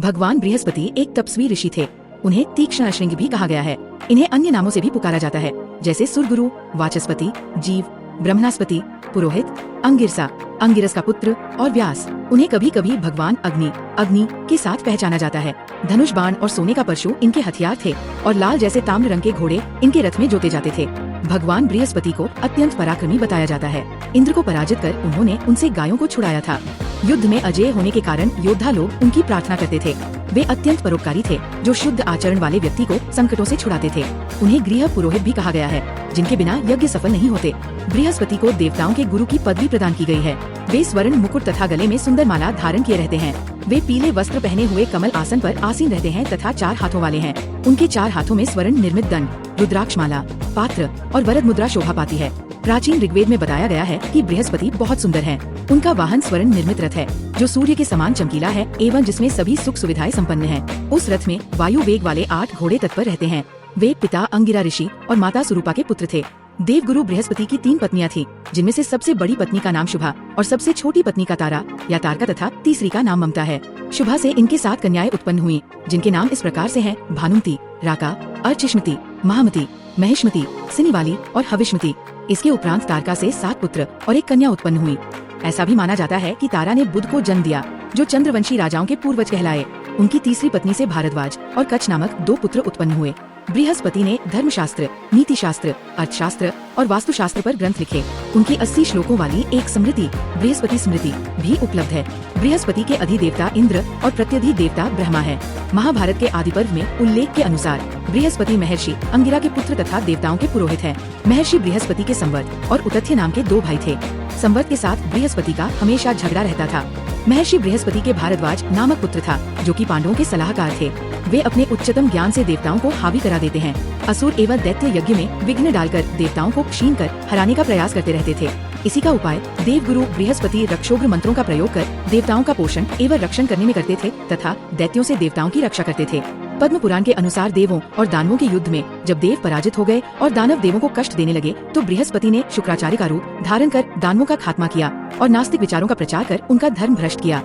भगवान बृहस्पति एक तपस्वी ऋषि थे। उन्हें तीक्ष्ण श्रृंग भी कहा गया है। इन्हें अन्य नामों से भी पुकारा जाता है, जैसे सुरगुरु, वाचस्पति, जीव, ब्रह्मणास्पति, पुरोहित, अंगिरसा, अंगिरस का पुत्र और व्यास। उन्हें कभी कभी भगवान अग्नि के साथ पहचाना जाता है। धनुष, बाण और सोने का परशु इनके हथियार थे और लाल जैसे ताम्र रंग के घोड़े इनके रथ में जोते जाते थे। भगवान बृहस्पति को अत्यंत पराक्रमी बताया जाता है। इंद्र को पराजित कर उन्होंने उनसे गायों को छुड़ाया था। युद्ध में अजेय होने के कारण योद्धा लोग उनकी प्रार्थना करते थे। वे अत्यंत परोपकारी थे, जो शुद्ध आचरण वाले व्यक्ति को संकटों से छुड़ाते थे। उन्हें गृह पुरोहित भी कहा गया है, जिनके बिना यज्ञ सफल नहीं होते। बृहस्पति को देवताओं के गुरु की पदवी प्रदान की गई है। वे स्वर्ण मुकुट तथा गले में सुंदर माला धारण किए रहते हैं। वे पीले वस्त्र पहने हुए कमल आसन पर आसीन रहते हैं तथा 4 हाथों वाले हैं। उनके 4 हाथों में स्वर्ण निर्मित दंड, रुद्राक्ष माला, पात्र और वरद मुद्रा शोभा पाती है। प्राचीन ऋग्वेद में बताया गया है कि बृहस्पति बहुत सुंदर हैं। उनका वाहन स्वर्ण निर्मित रथ है, जो सूर्य के समान चमकीला है एवं जिसमें सभी सुख सुविधाएं संपन्न हैं। उस रथ में वायु वेग वाले 8 घोड़े तत्पर रहते हैं। वे पिता अंगिरा ऋषि और माता सुरूपा के पुत्र थे। देवगुरु बृहस्पति की 3 पत्नियां थीं, जिनमें से सबसे बड़ी पत्नी का नाम शुभा और सबसे छोटी पत्नी का तारा या तारका तथा तीसरी का नाम ममता है। शुभा से इनके 7 कन्याएं उत्पन्न हुई, जिनके नाम इस प्रकार से हैं: भानुमती, राका, अर्चिष्मती, महामती, महेशमती, सिनीवाली और हविष्मती। इसके उपरांत तारका से 7 पुत्र और 1 कन्या उत्पन्न हुई। ऐसा भी माना जाता है कि तारा ने बुध को जन्म दिया, जो चंद्रवंशी राजाओं के पूर्वज कहलाए। उनकी तीसरी पत्नी से भारद्वाज और कच्छ नामक 2 पुत्र उत्पन्न हुए। बृहस्पति ने धर्मशास्त्र, नीति शास्त्र, अर्थशास्त्र और वास्तुशास्त्र पर ग्रंथ लिखे। उनकी 80 श्लोकों वाली एक स्मृति, बृहस्पति स्मृति, भी उपलब्ध है। बृहस्पति के अधिदेवता इंद्र और प्रत्यधि देवता ब्रह्मा है। महाभारत के आदि पर्व में उल्लेख के अनुसार बृहस्पति महर्षि अंगिरा के पुत्र तथा देवताओं के पुरोहित हैं। महर्षि बृहस्पति के संवर्त और उतथ्य नाम के 2 भाई थे। संवर्त के साथ बृहस्पति का हमेशा झगड़ा रहता था। महर्षि बृहस्पति के भारद्वाज नामक पुत्र था, जो कि पांडवों के सलाहकार थे। वे अपने उच्चतम ज्ञान से देवताओं को हावी करा देते हैं। असुर एवं दैत्य यज्ञ में विघ्न डालकर देवताओं को क्षीण कर हराने का प्रयास करते रहते थे। इसी का उपाय देवगुरु बृहस्पति रक्षोग्र मंत्रों का प्रयोग कर देवताओं का पोषण एवं रक्षण करने में करते थे तथा दैत्यों से देवताओं की रक्षा करते थे। पद्म पुराण के अनुसार देवों और दानवों के युद्ध में जब देव पराजित हो गए और दानव देवों को कष्ट देने लगे, तो बृहस्पति ने शुक्राचार्य का रूप धारण कर दानवों का खात्मा किया और नास्तिक विचारों का प्रचार कर उनका धर्म भ्रष्ट किया।